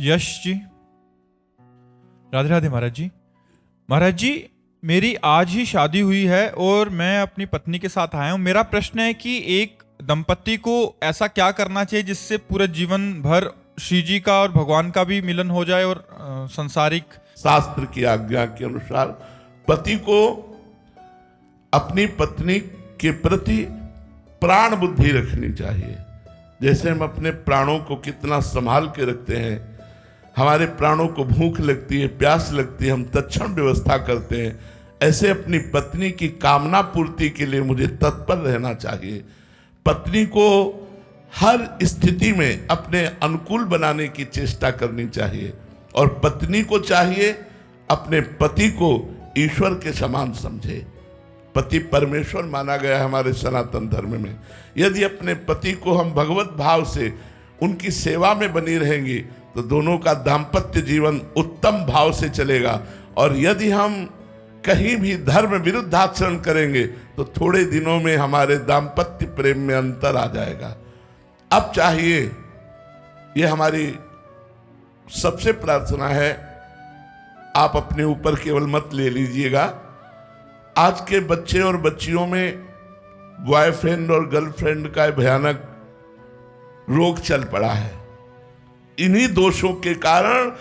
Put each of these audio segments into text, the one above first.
यश जी, राधे राधे महाराज जी। महाराज जी, मेरी आज ही शादी हुई है और मैं अपनी पत्नी के साथ आया हूँ। मेरा प्रश्न है कि एक दंपति को ऐसा क्या करना चाहिए जिससे पूरे जीवन भर श्री जी का और भगवान का भी मिलन हो जाए और संसारिक। शास्त्र की आज्ञा के अनुसार पति को अपनी पत्नी के प्रति प्राण बुद्धि रखनी चाहिए। जैसे हम अपने प्राणों को कितना संभाल के रखते हैं, हमारे प्राणों को भूख लगती है, प्यास लगती है, हम तत्क्षण व्यवस्था करते हैं, ऐसे अपनी पत्नी की कामना पूर्ति के लिए मुझे तत्पर रहना चाहिए। पत्नी को हर स्थिति में अपने अनुकूल बनाने की चेष्टा करनी चाहिए और पत्नी को चाहिए अपने पति को ईश्वर के समान समझे। पति परमेश्वर माना गया है हमारे सनातन धर्म में। यदि अपने पति को हम भगवत भाव से उनकी सेवा में बनी रहेंगी तो दोनों का दाम्पत्य जीवन उत्तम भाव से चलेगा। और यदि हम कहीं भी धर्म विरुद्ध आचरण करेंगे तो थोड़े दिनों में हमारे दाम्पत्य प्रेम में अंतर आ जाएगा। अब चाहिए, ये हमारी सबसे प्रार्थना है, आप अपने ऊपर केवल मत ले लीजिएगा। आज के बच्चे और बच्चियों में बॉयफ्रेंड और गर्लफ्रेंड का भयानक रोग चल पड़ा है। इन्हीं दोषों के कारण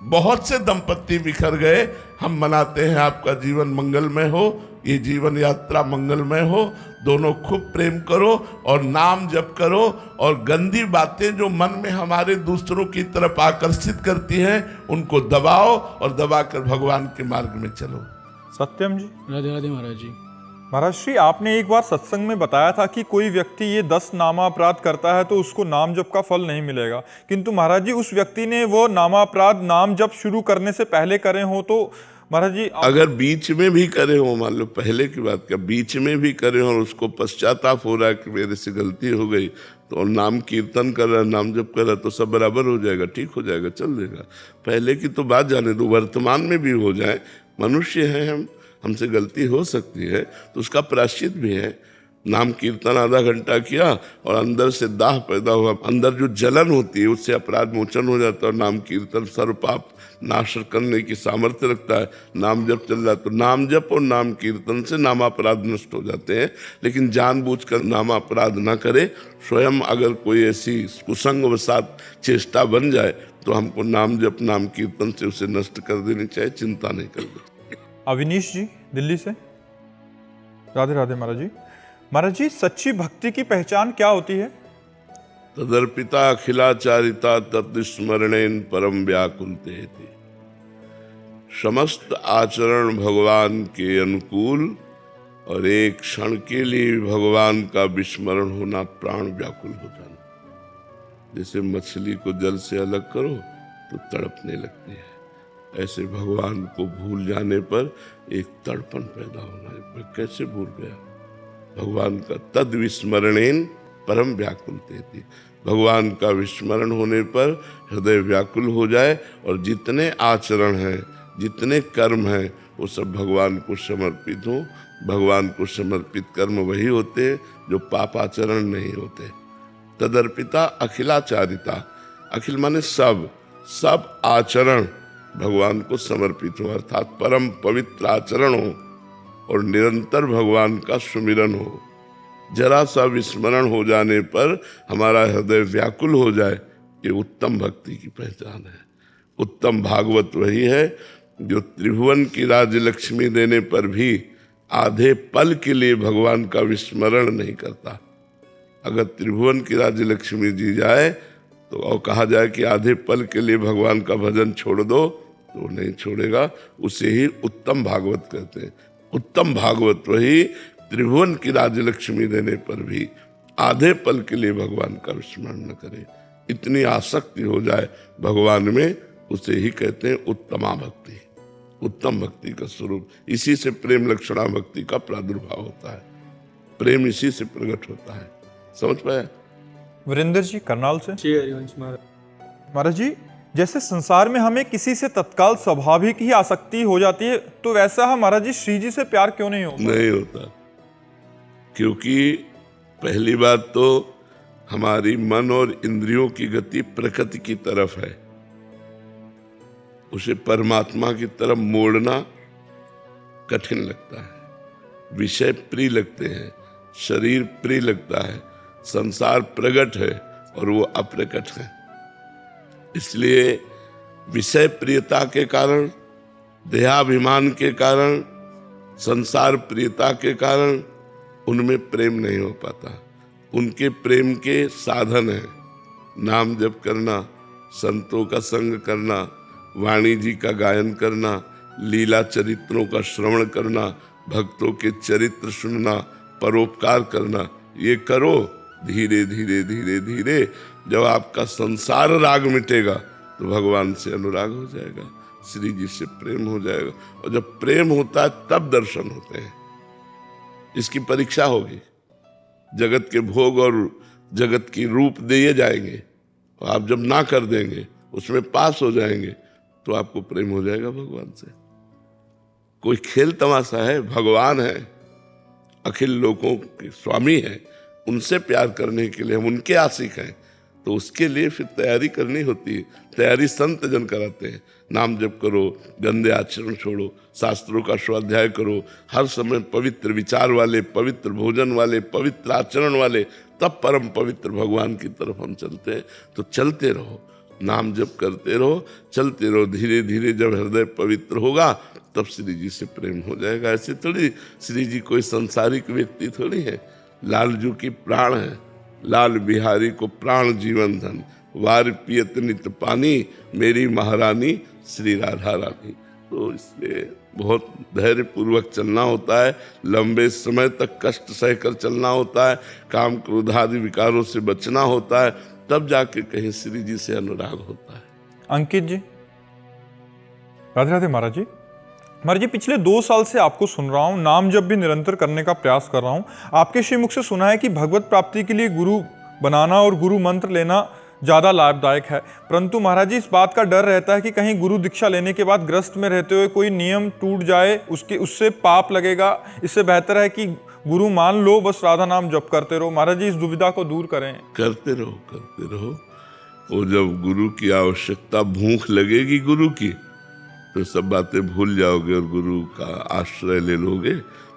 बहुत से दंपति बिखर गए। हम मनाते हैं आपका जीवन मंगलमय हो, ये जीवन यात्रा मंगलमय हो, दोनों खूब प्रेम करो और नाम जप करो और गंदी बातें जो मन में हमारे दूसरों की तरफ आकर्षित करती हैं उनको दबाओ और दबाकर भगवान के मार्ग में चलो। सत्यम जी, राधे राधे महाराज जी। महाराज श्री, आपने एक बार सत्संग में बताया था कि कोई व्यक्ति ये 10 नामापराध करता है तो उसको नाम जप का फल नहीं मिलेगा, किंतु महाराज जी उस व्यक्ति ने वो नामापराध नाम जप शुरू करने से पहले करे हो तो महाराज जी अगर बीच में भी करे हो, मान लो पहले की बात का, बीच में भी करे हो और उसको पश्चाताप हो रहा है कि मेरे से गलती हो गई, तो नाम कीर्तन कर रहा है, नाम जप कर रहा है, तो सब बराबर हो जाएगा, ठीक हो जाएगा, चल देगा। पहले की तो बात जाने दो, वर्तमान में भी हो जाए, मनुष्य है हम, हमसे गलती हो सकती है तो उसका प्रायश्चित भी है। नाम कीर्तन आधा घंटा किया और अंदर से दाह पैदा हुआ, अंदर जो जलन होती है उससे अपराध मोचन हो जाता है। और नाम कीर्तन सर्व पाप नाश करने की सामर्थ्य रखता है। नाम जप चल रहा है तो नाम जप और नाम कीर्तन से नामापराध नष्ट हो जाते हैं। लेकिन जानबूझकर नामापराध ना करे। स्वयं अगर कोई ऐसी कुसंग वसात चेष्टा बन जाए तो हमको नाम जप नाम कीर्तन से उसे नष्ट कर देनी चाहिए, चिंता नहीं करनी। अविनीश जी, दिल्ली से, राधे राधे महाराज जी। महाराज जी, सच्ची भक्ति की पहचान क्या होती है? तदर्पिता अखिलाचारिता तत्स्मरणेन परम व्याकुलतेति। समस्त आचरण भगवान के अनुकूल और एक क्षण के लिए भगवान का विस्मरण होना, प्राण व्याकुल हो जाना। जैसे मछली को जल से अलग करो तो तड़पने लगती है, ऐसे भगवान को भूल जाने पर एक तड़पन पैदा होना है। मैं कैसे भूल गया भगवान का? तद विस्मरणेन परम व्याकुलतेति। भगवान का विस्मरण होने पर हृदय व्याकुल हो जाए और जितने आचरण हैं, जितने कर्म हैं, वो सब भगवान को समर्पित हो। भगवान को समर्पित कर्म वही होते हैं जो पापाचरण नहीं होते। तदर्पिता अखिलाचारिता, अखिल माने सब, सब आचरण भगवान को समर्पित हो, अर्थात परम पवित्र आचरण हो और निरंतर भगवान का सुमिरन हो। जरा सा विस्मरण हो जाने पर हमारा हृदय व्याकुल हो जाए, ये उत्तम भक्ति की पहचान है। उत्तम भागवत वही है जो त्रिभुवन की राज्य लक्ष्मी देने पर भी आधे पल के लिए भगवान का विस्मरण नहीं करता। अगर त्रिभुवन की राज्य लक्ष्मी जी जाए तो और कहा जाए कि आधे पल के लिए भगवान का भजन छोड़ दो तो वो नहीं छोड़ेगा। उसे ही उत्तम भागवत कहते हैं। उत्तम भागवत वही त्रिभुवन की राज्य लक्ष्मी देने पर भी आधे पल के लिए भगवान का विस्मरण न करे, इतनी आसक्ति हो जाए भगवान में, उसे ही कहते हैं उत्तमा भक्ति। उत्तम भक्ति का स्वरूप, इसी से प्रेम लक्षणा भक्ति का प्रादुर्भाव होता है। प्रेम इसी से प्रकट होता है। समझ पाया? वीरेंद्र जी, करनाल से। श्री हरिवंश महाराज जी, जैसे संसार में हमें किसी से तत्काल स्वाभाविक ही आसक्ति हो जाती है, तो वैसा हमारा जी श्री जी से प्यार क्यों नहीं होता? नहीं होता, क्योंकि पहली बात तो हमारी मन और इंद्रियों की गति प्रकृति की तरफ है। उसे परमात्मा की तरफ मोड़ना कठिन लगता है। विषय प्रिय लगते हैं, शरीर प्रिय लगता है, संसार प्रगट है और वो अप्रकट है। इसलिए विषय प्रियता के कारण, देहाभिमान के कारण, संसार प्रियता के कारण उनमें प्रेम नहीं हो पाता। उनके प्रेम के साधन है नाम जप करना, संतों का संग करना, वाणी जी का गायन करना, लीला चरित्रों का श्रवण करना, भक्तों के चरित्र सुनना, परोपकार करना। ये करो, धीरे धीरे धीरे धीरे जब आपका संसार राग मिटेगा तो भगवान से अनुराग हो जाएगा, श्री जी से प्रेम हो जाएगा। और जब प्रेम होता है तब दर्शन होते हैं। इसकी परीक्षा होगी, जगत के भोग और जगत की रूप दिए जाएंगे, और आप जब ना कर देंगे, उसमें पास हो जाएंगे, तो आपको प्रेम हो जाएगा भगवान से। कोई खेल तमाशा है? भगवान है, अखिल लोकों के स्वामी है, उनसे प्यार करने के लिए हम उनके आशिक हैं, तो उसके लिए फिर तैयारी करनी होती है। तैयारी संत जन कराते हैं। नाम जप करो, गंदे आचरण छोड़ो, शास्त्रों का स्वाध्याय करो, हर समय पवित्र विचार वाले, पवित्र भोजन वाले, पवित्र आचरण वाले, तब परम पवित्र भगवान की तरफ हम चलते हैं। तो चलते रहो, नाम जप करते रहो, चलते रहो। धीरे धीरे जब हृदय पवित्र होगा तब श्री जी से प्रेम हो जाएगा। ऐसे थोड़ी श्री जी कोई संसारिक व्यक्ति थोड़ी है। लालजू की प्राण है, लाल बिहारी को प्राण जीवन धन, वार पियत नित पानी, मेरी महारानी श्री राधा रानी। तो इसलिए बहुत धैर्य पूर्वक चलना होता है, लंबे समय तक कष्ट सहकर चलना होता है, काम क्रोधादि विकारों से बचना होता है, तब जाके कहीं श्री जी से अनुराग होता है। अंकित जी, राधे राधे महाराज जी। महाराज जी, पिछले 2 साल से आपको सुन रहा हूँ, नाम जप भी निरंतर करने का प्रयास कर रहा हूँ। आपके श्रीमुख से सुना है कि भगवत प्राप्ति के लिए गुरु बनाना और गुरु मंत्र लेना ज़्यादा लाभदायक है, परंतु महाराज जी इस बात का डर रहता है कि कहीं गुरु दीक्षा लेने के बाद ग्रस्त में रहते हुए कोई नियम टूट जाए, उससे पाप लगेगा। इससे बेहतर है कि गुरु मान लो, बस राधा नाम जप करते रहो। महाराज जी, इस दुविधा को दूर करें। करते रहो, करते रहो। वो जब गुरु की आवश्यकता, भूख लगेगी गुरु की, तो सब बातें भूल जाओगे और गुरु का आश्रय ले लोगे।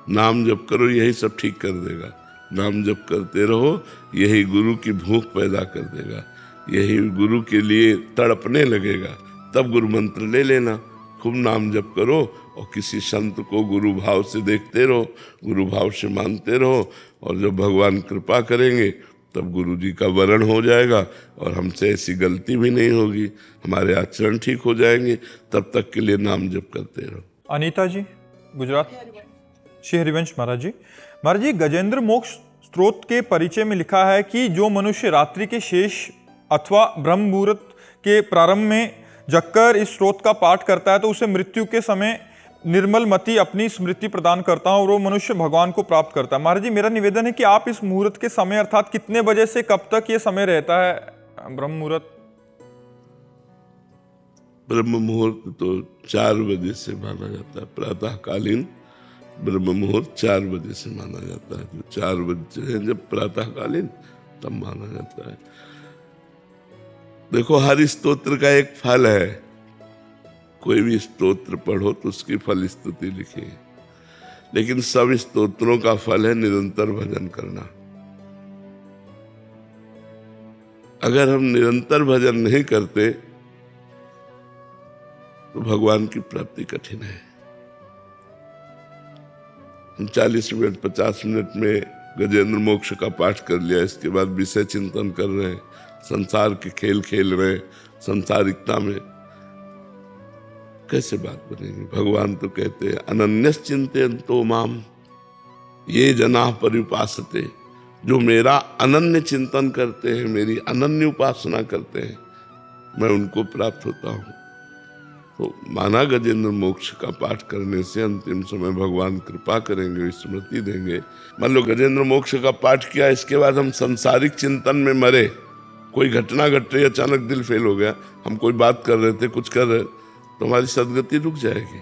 नाम जप करो, यही सब ठीक कर देगा। नाम जप करते रहो, यही गुरु की भूख पैदा कर देगा, यही गुरु के लिए तड़पने लगेगा। तब गुरु मंत्र ले लेना, खूब नाम जप करो और किसी संत को गुरु भाव से देखते रहो, गुरु भाव से मानते रहो। और जब भगवान कृपा करेंगे तब गुरु जी का वरण हो जाएगा और हमसे ऐसी गलती भी नहीं होगी, हमारे आचरण ठीक हो जाएंगे। तब तक के लिए नाम जप करते रहो। अनीता जी, गुजरात। श्री हरिवंश महाराज जी। महाराज जी, गजेंद्र मोक्ष स्त्रोत के परिचय में लिखा है कि जो मनुष्य रात्रि के शेष अथवा ब्रह्म मुहूर्त के प्रारंभ में जगकर इस स्त्रोत का पाठ करता है तो उसे मृत्यु के समय निर्मल मति अपनी स्मृति प्रदान करता है और वो मनुष्य भगवान को प्राप्त करता है। महाराज जी, मेरा निवेदन है कि आप इस मुहूर्त के समय अर्थात कितने बजे से कब तक ये समय रहता है ब्रह्म मुहूर्त? ब्रह्म मुहूर्त तो 4 बजे से माना जाता है। प्रातःकालीन ब्रह्म मुहूर्त 4 बजे से माना जाता है। जो 4 बजे जब प्रातःकालीन, तब माना जाता है। देखो, हर स्तोत्र का एक फल है। कोई भी स्तोत्र पढ़ो तो उसकी फल स्तुति लिखी, लेकिन सब स्तोत्रों का फल है निरंतर भजन करना। अगर हम निरंतर भजन नहीं करते तो भगवान की प्राप्ति कठिन है। हम 40 मिनट 50 मिनट में गजेंद्र मोक्ष का पाठ कर लिया, इसके बाद विषय चिंतन कर रहे हैं, संसार के खेल खेल रहे हैं, संसारिकता में कैसे बात बनेगी? भगवान तो कहते हैं अनन्यस चिंतयन्तो माम ये जना पर्युपासते, जो मेरा अनन्य चिंतन करते हैं, मेरी अनन्य उपासना करते हैं, मैं उनको प्राप्त होता हूँ। तो माना गजेंद्र मोक्ष का पाठ करने से अंतिम समय भगवान कृपा करेंगे, स्मृति देंगे। मान लो गजेंद्र मोक्ष का पाठ किया, इसके बाद हम संसारिक चिंतन में मरे, कोई घटना घट रही, अचानक दिल फेल हो गया, हम कोई बात कर रहे थे, कुछ कर रहे, तो हमारी सदगति रुक जाएगी।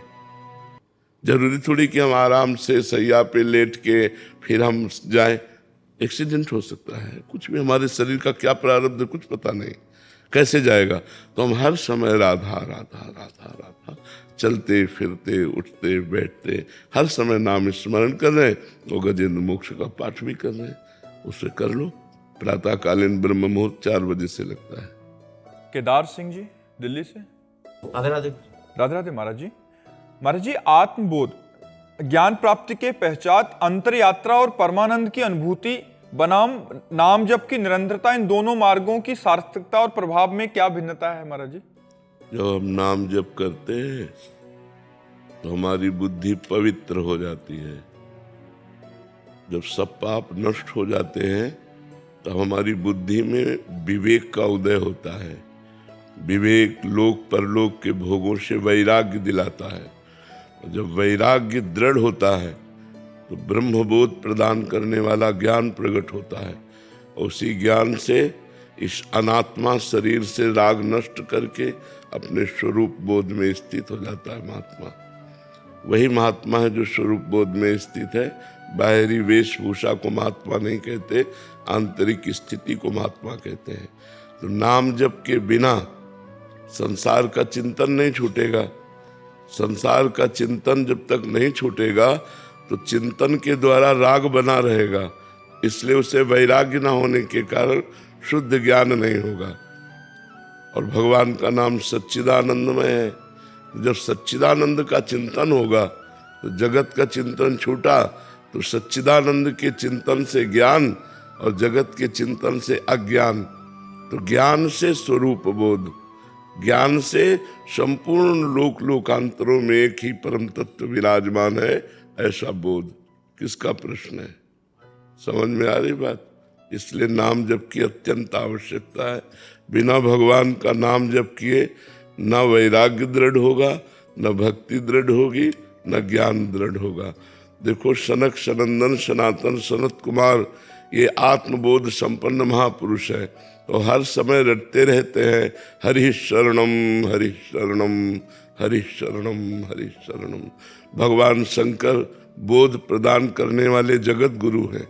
जरूरी थोड़ी कि हम आराम से सैया पे लेट के फिर हम जाएं। एक्सीडेंट हो सकता है, कुछ भी, हमारे शरीर का क्या प्रारब्ध है कुछ पता नहीं, कैसे जाएगा? तो हम हर समय राधा राधा राधा राधा चलते फिरते उठते बैठते हर समय नाम स्मरण कर रहे हैं और गजेंद्र मोक्ष का पाठ भी कर रहे हैं। उसे कर लो। प्रातःकालीन ब्रह्म मुहूर्त 4 बजे से लगता है। केदार सिंह जी दिल्ली से। राधे राधे। राधे राधे महाराज जी। महाराज जी, आत्मबोध, ज्ञान प्राप्ति के पश्चात अंतर यात्रा और परमानंद की अनुभूति बनाम नाम जप की निरंतरता, इन दोनों मार्गों की सार्थकता और प्रभाव में क्या भिन्नता है महाराज जी? जब हम नाम जप करते हैं तो हमारी बुद्धि पवित्र हो जाती है। जब सब पाप नष्ट हो जाते हैं तो हमारी बुद्धि में विवेक का उदय होता है। विवेक लोक परलोक के भोगों से वैराग्य दिलाता है। और जब वैराग्य दृढ़ होता है तो ब्रह्मबोध प्रदान करने वाला ज्ञान प्रकट होता है। और उसी ज्ञान से इस अनात्मा शरीर से राग नष्ट करके अपने स्वरूप बोध में स्थित हो जाता है महात्मा। वही महात्मा है जो स्वरूप बोध में स्थित है। बाहरी वेशभूषा को महात्मा नहीं कहते, आंतरिक स्थिति को महात्मा कहते हैं। तो नाम जप के बिना संसार का चिंतन नहीं छूटेगा। संसार का चिंतन जब तक नहीं छूटेगा तो चिंतन के द्वारा राग बना रहेगा, इसलिए उसे वैराग्य ना होने के कारण शुद्ध ज्ञान नहीं होगा। और भगवान का नाम सच्चिदानंदमय है। जब सच्चिदानंद का चिंतन होगा तो जगत का चिंतन छूटा तो सच्चिदानंद के चिंतन से ज्ञान और जगत के चिंतन से अज्ञान। तो ज्ञान से स्वरूप बोध, ज्ञान से संपूर्ण लोक लोकांतरों में एक ही परम तत्व विराजमान है, ऐसा बोध। किसका प्रश्न है? समझ में आ रही बात? इसलिए नाम जप की अत्यंत आवश्यकता है। बिना भगवान का नाम जप किए न वैराग्य दृढ़ होगा, न भक्ति दृढ़ होगी, न ज्ञान दृढ़ होगा। देखो सनक सनंदन सनातन सनत कुमार ये आत्मबोध संपन्न महापुरुष है तो हर समय रटते रहते हैं हरि शरणम हरि शरणम हरि शरणम हरि शरणम। भगवान शंकर बोध प्रदान करने वाले जगत गुरु हैं,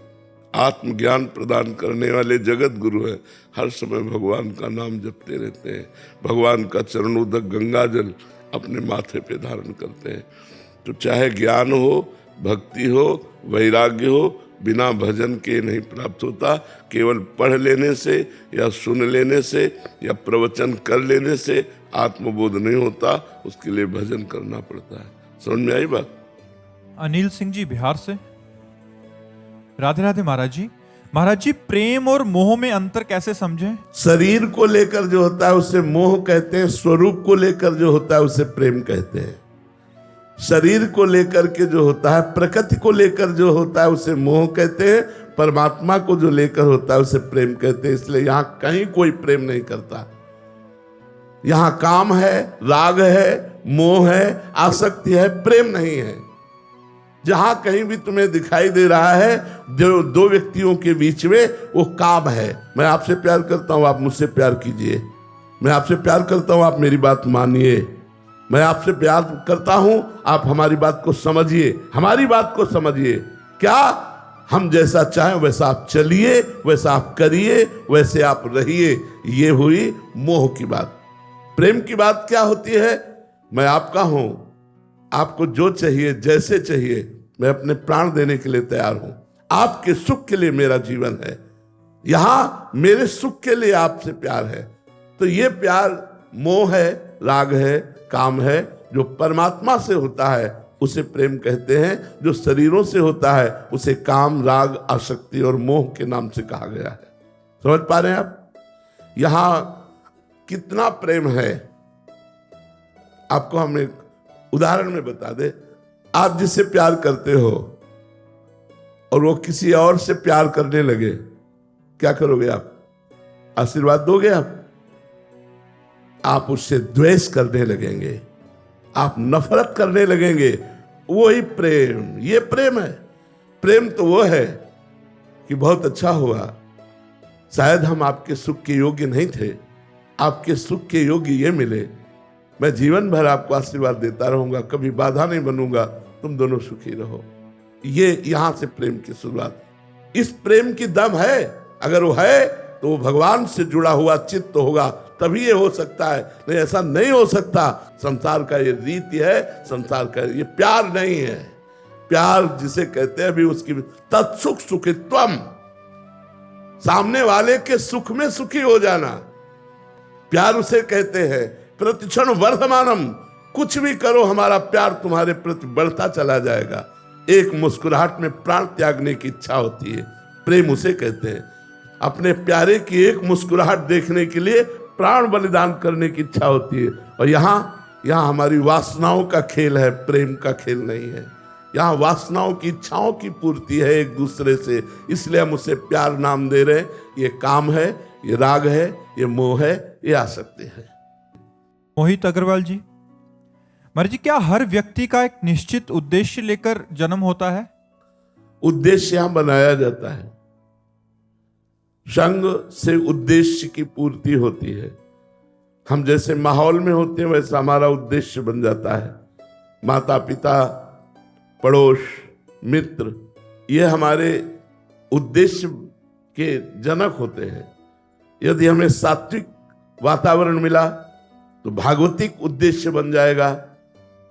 आत्मज्ञान प्रदान करने वाले जगत गुरु हैं। हर समय भगवान का नाम जपते रहते हैं, भगवान का चरणोदक गंगा जल अपने माथे पे धारण करते हैं। तो चाहे ज्ञान हो, भक्ति हो, वैराग्य हो, बिना भजन के नहीं प्राप्त होता। केवल पढ़ लेने से या सुन लेने से या प्रवचन कर लेने से आत्मबोध नहीं होता, उसके लिए भजन करना पड़ता है। समझ में आई बात? अनिल सिंह जी बिहार से। राधे राधे महाराज जी। महाराज जी, प्रेम और मोह में अंतर कैसे समझें? शरीर को लेकर जो होता है उसे मोह कहते हैं, स्वरूप को लेकर जो होता है उसे प्रेम कहते हैं। शरीर को लेकर के जो होता है, प्रकृति को लेकर जो होता है उसे मोह कहते हैं, परमात्मा को जो लेकर होता है उसे प्रेम कहते हैं। इसलिए यहां कहीं कोई प्रेम नहीं करता। यहां काम है, राग है, मोह है, आसक्ति है, प्रेम नहीं है। जहां कहीं भी तुम्हें दिखाई दे रहा है जो दो व्यक्तियों के बीच में, वो काम है। मैं आपसे प्यार करता हूं, आप मुझसे प्यार कीजिए। मैं आपसे प्यार करता हूं, आप मेरी बात मानिए। मैं आपसे प्यार करता हूं, आप हमारी बात को समझिए, हमारी बात को समझिए। क्या हम जैसा चाहें वैसा आप चलिए, वैसा आप करिए, वैसे आप रहिए। ये हुई मोह की बात। प्रेम की बात क्या होती है? मैं आपका हूं, आपको जो चाहिए जैसे चाहिए मैं अपने प्राण देने के लिए तैयार हूं। आपके सुख के लिए मेरा जीवन है, यहां मेरे सुख के लिए आपसे प्यार है। तो ये प्यार मोह है, राग है, काम है। जो परमात्मा से होता है उसे प्रेम कहते हैं, जो शरीरों से होता है उसे काम, राग, आसक्ति और मोह के नाम से कहा गया है। समझ पा रहे हैं आप? यहां कितना प्रेम है आपको हम एक उदाहरण में बता दे। आप जिससे प्यार करते हो और वो किसी और से प्यार करने लगे, क्या करोगे आप? आशीर्वाद दोगे आप उससे द्वेष करने लगेंगे, आप नफरत करने लगेंगे। वही प्रेम, ये प्रेम है। प्रेम तो वो है कि बहुत अच्छा हुआ, शायद हम आपके सुख के योग्य नहीं थे, आपके सुख के योग्य ये मिले। मैं जीवन भर आपको आशीर्वाद देता रहूंगा, कभी बाधा नहीं बनूंगा, तुम दोनों सुखी रहो। ये यहां से प्रेम की शुरुआत। इस प्रेम की दम है, अगर वो है तो वो भगवान से जुड़ा हुआ चित्त होगा, तभी ये हो सकता है, नहीं ऐसा नहीं हो सकता। संसार का ये रीति है, संसार का ये प्यार नहीं है। प्यार जिसे कहते हैं, अभी उसकी तत्सुख सुखित्वम, सामने वाले के सुख में सुखी हो जाना, प्यार उसे कहते हैं। प्रतिक्षण वर्धमानम, कुछ भी करो हमारा प्यार तुम्हारे प्रति बढ़ता चला जाएगा। एक मुस्कुराहट में प्राण त्यागने की इच्छा होती है, प्रेम उसे कहते हैं। अपने प्यारे की एक मुस्कुराहट देखने के लिए प्राण बलिदान करने की इच्छा होती है। और यहाँ हमारी वासनाओं का खेल है, प्रेम का खेल नहीं है। यहाँ वासनाओं की इच्छाओं की पूर्ति है एक दूसरे से, इसलिए हम उसे प्यार नाम दे रहे हैं। ये काम है, ये राग है, ये मोह है, ये आसक्ति है। मोहित अग्रवाल जी, महाराज जी, क्या हर व्यक्ति का एक निश्चित उद्देश्य लेकर जन्म होता है? उद्देश्य यहां बनाया जाता है, संग से उद्देश्य की पूर्ति होती है। हम जैसे माहौल में होते हैं वैसा हमारा उद्देश्य बन जाता है। माता पिता, पड़ोस, मित्र, ये हमारे उद्देश्य के जनक होते हैं। यदि हमें सात्विक वातावरण मिला तो भागवतिक उद्देश्य बन जाएगा।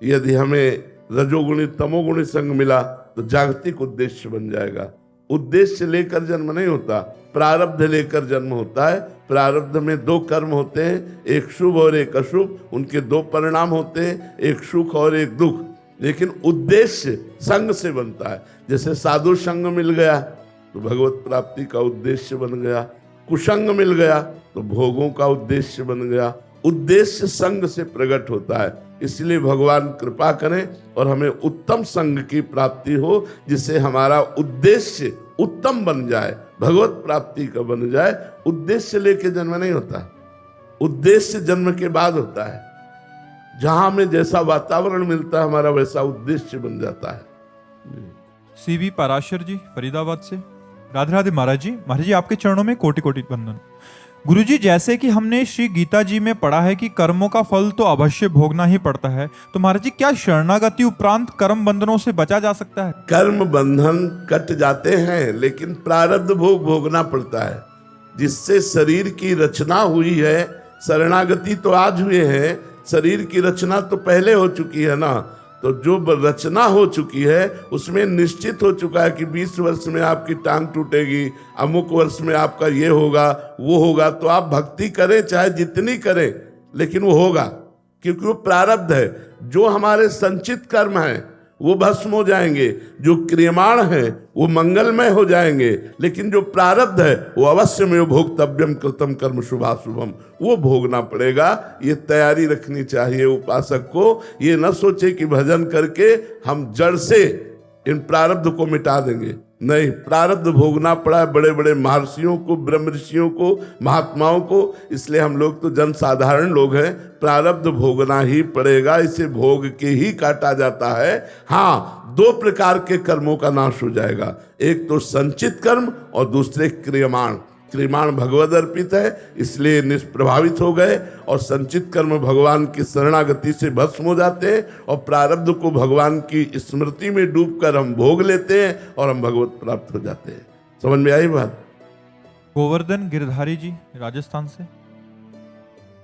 यदि हमें रजोगुणी तमोगुणी संग मिला तो जागतिक उद्देश्य बन जाएगा। उद्देश्य लेकर जन्म नहीं होता, प्रारब्ध लेकर जन्म होता है। प्रारब्ध में दो कर्म होते हैं, एक शुभ और एक अशुभ, उनके दो परिणाम होते हैं, एक सुख और एक दुख। लेकिन उद्देश्य संग से बनता है। जैसे साधु संग मिल गया तो भगवत प्राप्ति का उद्देश्य बन गया, कुसंग मिल गया तो भोगों का उद्देश्य बन गया। उद्देश्य संग से प्रकट होता है। इसलिए भगवान कृपा करें और हमें उत्तम संग की प्राप्ति हो, जिससे हमारा उद्देश्य उत्तम बन जाए, भगवत प्राप्ति का बन जाए। उद्देश्य लेके जन्म नहीं होता, उद्देश्य जन्म के बाद होता है। जहां हमें जैसा वातावरण मिलता है हमारा वैसा उद्देश्य बन जाता है। सीबी पराशर जी, फरीदाबाद से, राधे राधे महाराज जी। महाराज जी, आपके चरणों में कोटि कोटि वंदन। गुरुजी, जैसे कि हमने श्री गीता जी में पढ़ा है कि कर्मों का फल तो अवश्य भोगना ही पड़ता है, तो महाराज जी क्या शरणागति उपरांत कर्म बंधनों से बचा जा सकता है? कर्म बंधन कट जाते हैं, लेकिन प्रारब्ध भोग भोगना पड़ता है। जिससे शरीर की रचना हुई है, शरणागति तो आज हुए हैं, शरीर की रचना तो पहले हो चुकी है ना। तो जो रचना हो चुकी है उसमें निश्चित हो चुका है कि 20 वर्ष में आपकी टांग टूटेगी, अमुक वर्ष में आपका ये होगा वो होगा। तो आप भक्ति करें चाहे जितनी करें, लेकिन वो होगा, क्योंकि वो प्रारब्ध है। जो हमारे संचित कर्म हैं वो भस्म हो जाएंगे, जो क्रियमाण है वो मंगलमय हो जाएंगे, लेकिन जो प्रारब्ध है वो अवश्य में भोक्तव्यम कृतम कर्म शुभाशुभम, वो भोगना पड़ेगा। ये तैयारी रखनी चाहिए उपासक को। ये न सोचे कि भजन करके हम जड़ से इन प्रारब्ध को मिटा देंगे, नहीं, प्रारब्ध भोगना पड़ा है बड़े बड़े महर्षियों को, ब्रह्म ऋषियों को, महात्माओं को। इसलिए हम लोग तो जन साधारण लोग हैं, प्रारब्ध भोगना ही पड़ेगा, इसे भोग के ही काटा जाता है। हाँ, दो प्रकार के कर्मों का नाश हो जाएगा, एक तो संचित कर्म और दूसरे क्रियमाण। क्रियमाण भगवद अर्पित है इसलिए निष्प्रभावित हो गए, और संचित कर्म भगवान की शरणागति से भस्म हो जाते हैं, और प्रारब्ध को भगवान की स्मृति में डूबकर हम भोग लेते हैं और हम भगवत प्राप्त हो जाते हैं। समझ में आई बात? गोवर्धन गिरधारी जी, राजस्थान से,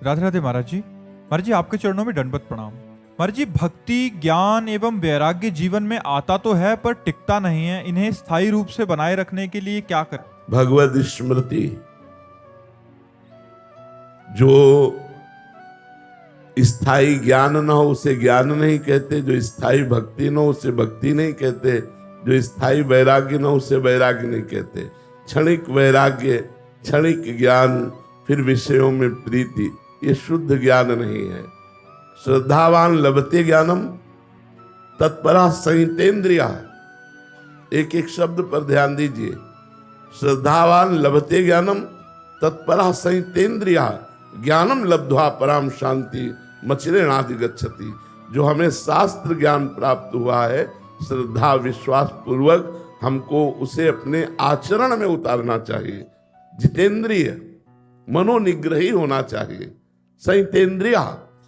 राधे राधे महाराज जी। महाराज जी, आपके चरणों में दंडवत प्रणाम। महाराज जी, भक्ति, ज्ञान एवं वैराग्य जीवन में आता तो है पर टिकता नहीं है, इन्हें स्थायी रूप से बनाए रखने के लिए क्या करें? भगवद स्मृति। जो स्थायी ज्ञान न हो उसे ज्ञान नहीं कहते, जो स्थायी भक्ति न हो उसे भक्ति नहीं कहते, जो स्थायी वैराग्य न हो उसे वैराग्य नहीं कहते। क्षणिक वैराग्य, क्षणिक ज्ञान, फिर विषयों में प्रीति, ये शुद्ध ज्ञान नहीं है। श्रद्धावान लभते ज्ञानम तत्परा संहितेन्द्रिया। एक एक शब्द पर ध्यान दीजिए। श्रद्धावान लभते ज्ञानम तत्परा संहितेन्द्रिया, ज्ञानम लब्ध्वा पराम शांति मचिरेणादि गच्छति। जो हमें शास्त्र ज्ञान प्राप्त हुआ है, श्रद्धा विश्वास पूर्वक हमको उसे अपने आचरण में उतारना चाहिए। जितेंद्रिय, मनोनिग्रही होना चाहिए। संहितेन्द्रिया,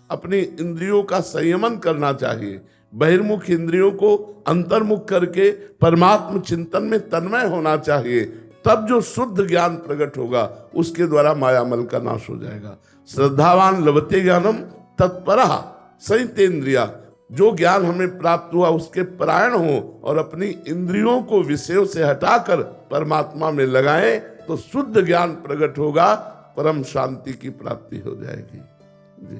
अपनी इंद्रियों का संयमन करना चाहिए। बहिर्मुख इंद्रियों को अंतर्मुख करके परमात्म चिंतन में तन्मय होना चाहिए। तब जो शुद्ध ज्ञान प्रकट होगा उसके द्वारा मायामल का नाश हो जाएगा। श्रद्धावान लभते ज्ञानम तत्परः संयतेन्द्रिया। जो ज्ञान हमें प्राप्त हुआ उसके परायण हो और अपनी इंद्रियों को विषयों से हटाकर परमात्मा में लगाएं तो शुद्ध ज्ञान प्रकट होगा, परम शांति की प्राप्ति हो जाएगी।